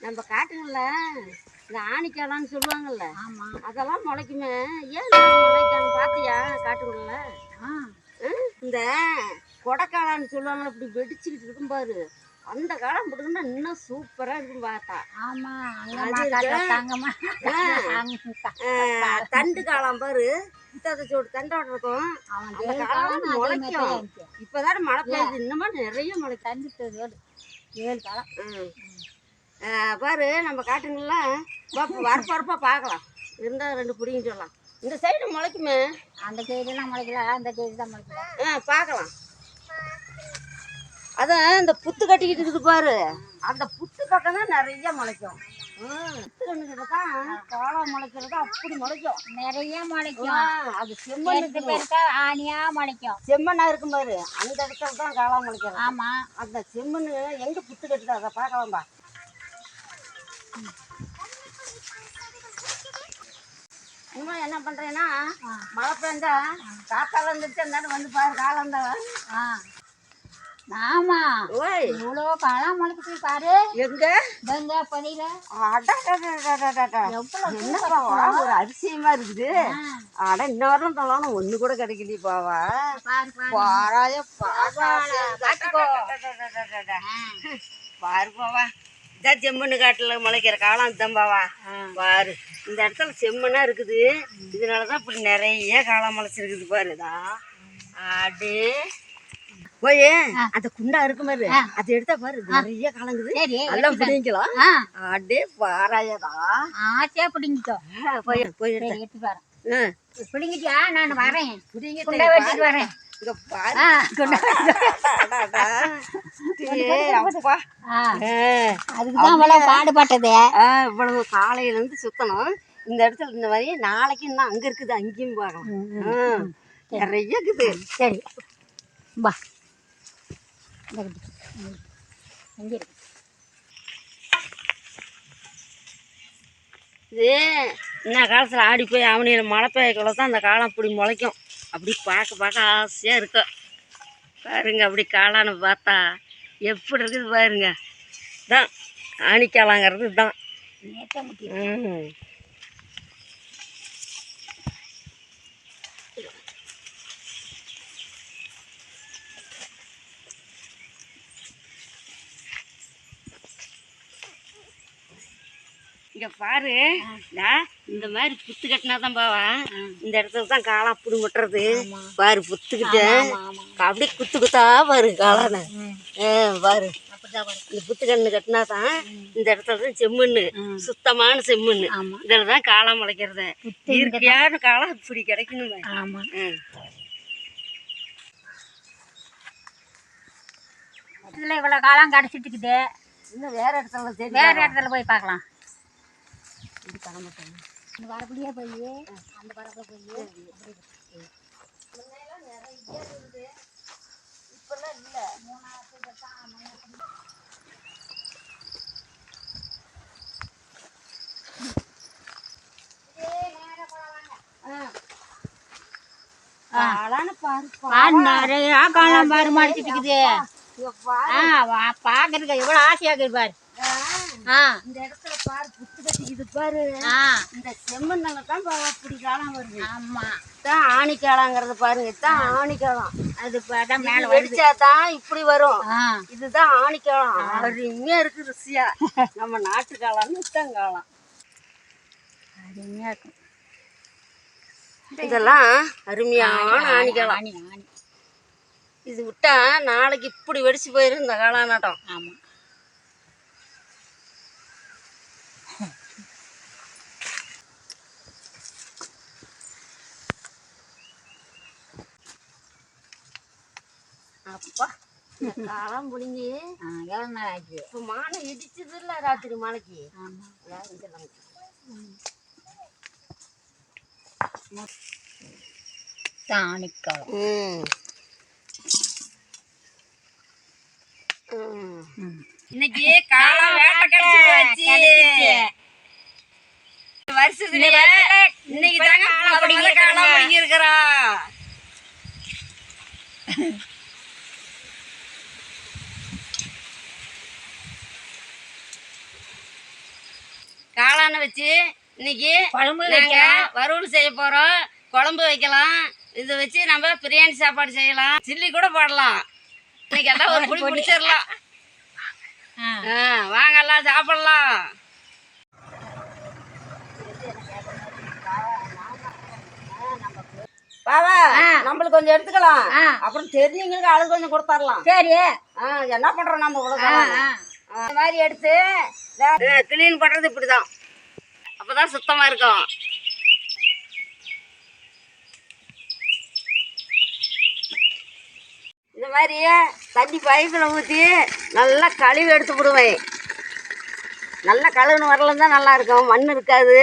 நம்ம காட்டுங்கள்ல இந்த ஆணிக்காலான்னு சொல்லுவாங்கல்ல, அதெல்லாம் முளைக்குமே. ஏன் முளைக்கான்னு பார்த்தியா காட்டுக்குள்ள? இந்த கொடைக்காலான்னு சொல்லுவாங்கல்ல, இப்படி வெடிச்சுக்கிட்டு இருக்கும் பாரு, அந்த காலம் போட்டுக்கிட்டா இன்னும் சூப்பராக இருக்கும் பார்த்தா. தண்டு காலம் பாரு, சோடு தண்டோட இருக்கும். அந்த காலம் முளைக்கும். இப்போதான் மழை பெய்யுது, இன்னுமா நிறைய மழை. தண்டு 7 காலம் பாரு. நம்ம காட்டுங்களா வரப்பா பார்க்கலாம், இருந்தால் 2 பிடிங்கன்னு சொல்லலாம். இந்த சைடு முளைக்குமே. அந்த சைடுலாம் முளைக்கல, அந்த சைடு தான் முளைக்கல. பார்க்கலாம். அதான் இந்த புத்து கட்டிக்கிட்டு இருக்குது பாரு, அந்த புத்து பக்கம் தான் நிறைய முளைக்கும். புத்து கண்ணுக்கிட்ட தான் காலம் முளைக்கிறது, அப்படி முளைக்கும், நிறைய முளைக்கும். அது செம்மண்ணு ஆணியா முளைக்கும். செம்மண்ணா இருக்கும் பாரு, அந்த இடத்துல தான் காலம் முளைக்கும். ஆமா, அந்த செம்மண்ணு எங்க புத்து கட்டுது அதை பார்க்கலாம்பா. இன்னும் என்ன பண்றேன்னா, மழை பெஞ்சா காத்தால இருந்துச்சு இருந்தாலும் வந்து பாரு காலம் தான். ஆமா, இவ்வளோ காலம் முளைச்சு பாரு. எங்க எங்க பதில ஒரு அதிசயமா இருக்குது. ஆனா இன்னும் தள்ளணும் ஒண்ணு கூட கிடைக்கலையே பாவா. பாராய பாரு பாவா. இதான் செம்மண்ணு காட்டுல முளைக்கிற காலம் இதுதான் பாவா. பாரு, இந்த இடத்துல செம்மண்ணா இருக்குது, இதனாலதான் இப்படி நிறைய காலம் முளைச்சிருக்குது பாருதான். ஆடு போய் அந்த குண்டா இருக்கு மாதிரி அதை எடுத்தா பாரு, நிறைய கலங்குது. எல்லாம் பிடிக்கலாம். அடே பாராயதா ஆச்சே பிடிங்கிட்டோம். போய் எடுத்து பாரு. பிடிங்கிட்டியா? நான் வரேன், வெட்டிட்டு வரேன். அதுக்குதான் பாடுபட்டது. இவ்வளவு காலையில இருந்து சுத்தணும் இந்த இடத்துல. இந்த மாதிரி நாளைக்கு இன்னும் அங்க இருக்குது, அங்கேயும் பார்க்கலாம். நிறைய இருக்குது. சரி பா. இது என்ன காலத்தில் ஆடி போய் அவனியில் மழை பெய்யக்குள்ள தான் அந்த காலம் அப்படி முளைக்கும். அப்படி பார்க்க ஆசையாக இருக்கும் பாருங்க. அப்படி காளான்னு பார்த்தா எப்படி இருக்குது பாருங்க. தான் ஆணிக்காலாங்கிறது தான். இங்க பாரு, இந்த மாதிரி புத்து கட்டினா தான் பாவா இந்த இடத்துல தான் காலம் அப்படி முட்டுறது பாரு. புத்துக்கிட்ட அப்படியே குத்தா பாரு காளான. பாரு, இந்த புத்து கண்ணு கட்டினா தான் இந்த இடத்துல தான் செம்மண்ணு, சுத்தமான செம்மண்ணு. இதில் தான் காலம் முளைக்கிறது. இயற்கையான காலம் இப்படி கிடைக்கணுமே. இதில் இவ்வளோ காலம் கிடச்சிட்டு இருக்குது. இன்னும் வேற இடத்துல போய் பார்க்கலாம். இது கிளம்பட்டேன் இந்த வரப்புலையே போய் அந்த வரப்பில் போய் முன்னெல்லாம் நிறைய இருக்குது, இப்பெல்லாம் இல்லை. 3 நிறைய காலம் பாரு மாடிச்சிட்டு இருக்குது. பாக்குறதுக்கு எவ்வளவு ஆசையா இருக்குது பாரு. இந்த இடத்துல பாரு புத்து கட்டிக்குது பாரு. இந்த செம்மண்ணால தான் அப்படி காலம் வருது. ஆமா, தான் ஆணிக்காலாங்கிறது பாருங்க. இதுதான் ஆணிக்காலம். அது மேல வெடிச்சாதான் இப்படி வரும். இதுதான் ஆணிக்காலம். அருமையா இருக்கு ருசியா. நம்ம நாட்டு காலம்னு இதுதான் காலம். அருமையா இருக்கும். இதெல்லாம் அருமையான ஆணிக்காலம். இது விட்டா நாளைக்கு இப்படி வெடிச்சு போயிரும் இந்த காலநாட்டம். ஆமா, அப்பா காலம் புடிங்கி எவ்வளோ நாள் ஆச்சு. இப்போ மானை இடிச்சது இல்லை ராத்திரி மலைக்கு. ஆணிக்காலம். இன்னைக்கு காலம் வேட்டை கிடைச்சு போச்சு. வருஷத்துல இன்னைக்கு தாங்க காலம் முடிங்கி இருக்கிறா. காளானை வச்சு இன்னைக்கு குழம்பு நாங்கள் வறுவல் செய்ய போகிறோம். குழம்பு வைக்கலாம். இதை வச்சு நம்ம பிரியாணி சாப்பாடு செய்யலாம். சில்லி கூட போடலாம். இன்னைக்கு எல்லாம் ஒரு புடி பிடிச்சிடலாம். வாங்கலாம் சாப்பிடலாம். பாவா நம்மளுக்கு கொஞ்சம் எடுத்துக்கலாம். அப்புறம் தெரிஞ்சவங்களுக்கு ஆளு கொஞ்சம் கொடுத்துடலாம். சரி. என்ன பண்றோம் நம்ம உலகம் இந்த மாதிரி எடுத்து கிளீன் பண்றது இப்படிதான். அப்பதான் சுத்தமா இருக்கும். இந்த மாதிரி தண்ணி பைப்பில் ஊற்றி நல்லா கழுவி எடுத்து விடுவேன். நல்லா கழுவுன்னு வரலாம் தான் நல்லா இருக்கும். மண் இருக்காது.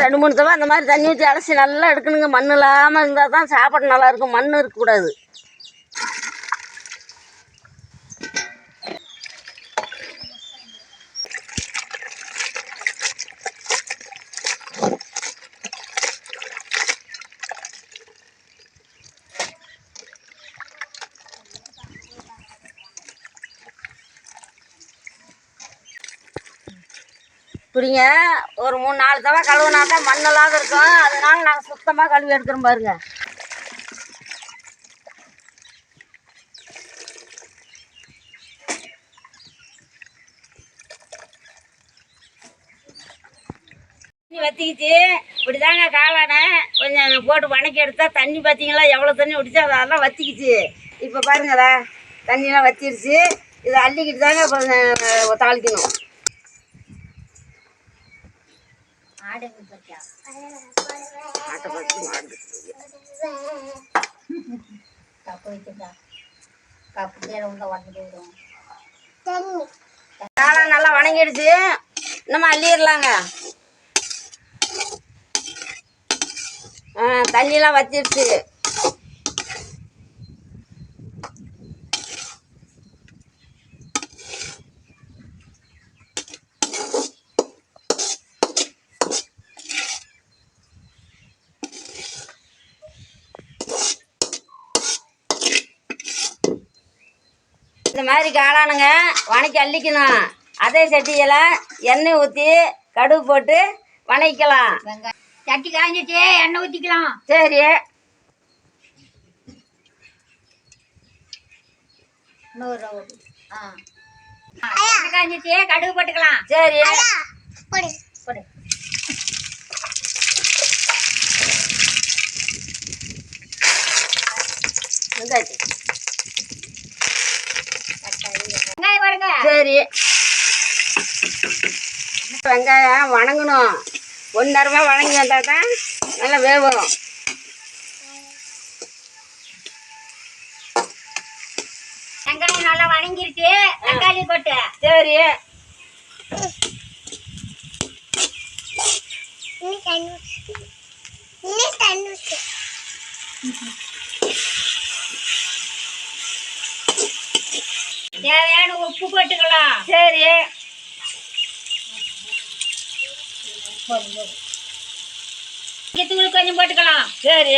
ரெண்டு மூணு தடவை அந்த மாதிரி தண்ணி ஊற்றி அலசி நல்லா எடுக்கணுங்க. மண் இல்லாமல் இருந்தால் தான் சாப்பாடு நல்லாயிருக்கும். மண் இருக்கக்கூடாது. இப்படிங்க ஒரு 3-4 தடவை கழுவுனா தான் மண் இல்லாத இருக்கும். அதனால நாங்கள் சுத்தமாக கழுவி எடுக்கிறோம் பாருங்க. தண்ணி வற்றிக்கிச்சு. இப்படிதாங்க காளானை கொஞ்சம் போட்டு வணக்கி எடுத்தால் தண்ணி பார்த்தீங்களா எவ்வளோ தண்ணி விட்டுச்சு. அதெல்லாம் வற்றிக்கிச்சு. இப்போ பாருங்களா தண்ணியெலாம் வற்றிருச்சு. இதை அள்ளிக்கிட்டு தாங்க இப்போ தாளிக்கணும். காளான் நல்லா வணங்கிடுச்சு. நம்ம அள்ளிடலாங்க. தண்ணியெல்லாம் வச்சிருச்சு. இந்த மாதிரி காளானுங்க வணக்கி அள்ளிக்கணும். அதே சட்டியில் எண்ணெய் ஊற்றி கடுகு போட்டு வணக்கலாம். சட்டி காய்ஞ்சிச்சு, எண்ணெய் ஊற்றிக்கலாம். சரி. காய்ஞ்சிச்சு, கடுகு போட்டுக்கலாம். சரி. போடு. வெங்காயம் போடுங்க. சரி. வெங்காயம் வணங்கணும். ஒன்றரை வணங்கி வந்தால் தான் நல்லா வேகும். வெங்காயம் நல்லா வணங்கிருச்சு. தக்காளி போட்டு. சரி. தேவையான உப்பு போட்டுக்கலாம். சரி. தூள் கொஞ்சம் போட்டுக்கலாம். சரி.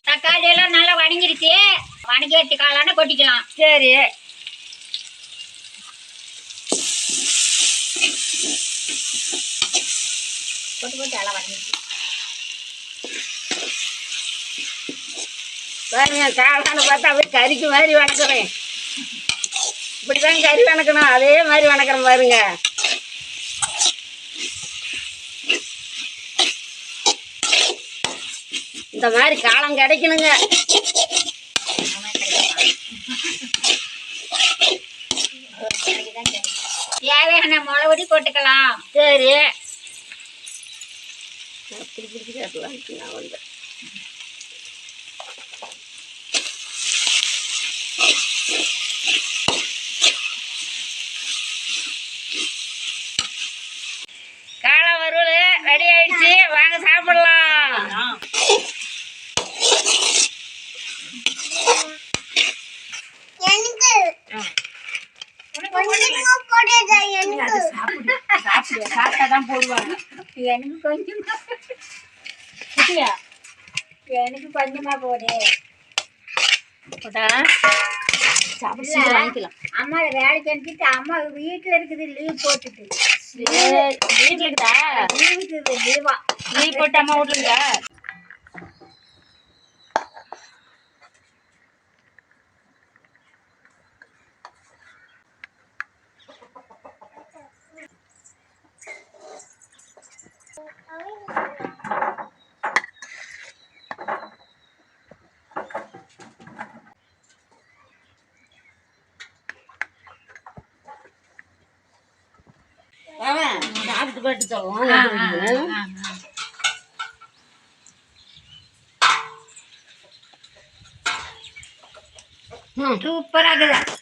தக்காளி எல்லாம் நல்லா வணங்கிருச்சு. வணங்கி எடுத்து காளான கொட்டிக்கலாம். சரி. போட்டு எல்லாம் வணங்கிருச்சு. பாருங்க காளான பார்த்தா அப்படியே கறிக்கு மாதிரி வணக்குறேன். இப்படிதான் கறி வணக்கணும். அதே மாதிரி வணக்கிறேன் பாருங்க. இந்த மாதிரி காலம் கிடைக்கணுங்க. தேவையான மிளகுடி போட்டுக்கலாம். சரி. நான் வந்து சாப்பிட்டாதான் போடுவாங்க. எனக்கு கொஞ்சமா குட்டியா எனக்கு கொஞ்சமா போடு. போட்டா சாப்பிட்டு வாங்கிக்கலாம். அம்மா வேலைக்கு அனுப்பிட்டு அம்மா வீட்டுல இருக்குது லீவ் போட்டுட்டு. வீட்டுல இருக்குதா? லீவா லீவ் போட்டு அம்மா வீட்டுல இருக்கா? சாப்பிட்டு பட்டுச்சோம். சூப்பரா இருக்குது.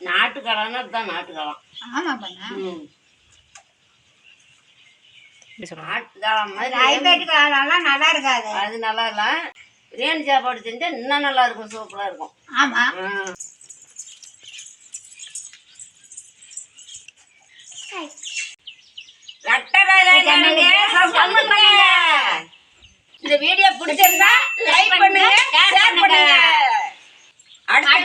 நாட்டுக்காளான்னா அதுதான் நாட்டுக்காளான். ஆமா பண்ணா நாட்டுக்காளான் மாதிரி ஹைபிரிட் காலெல்லாம் நல்லா இருக்காது. அது நல்லா இல்லை. பிரியாணி சாப்பாடு செஞ்சா இன்னும் நல்லா இருக்கும், சூப்பரா இருக்கும். ஆமா இந்த வீடியோ பிடிச்சிருந்தா லைக் பண்ணுங்க, ஷேர் பண்ணுங்க. அடுத்த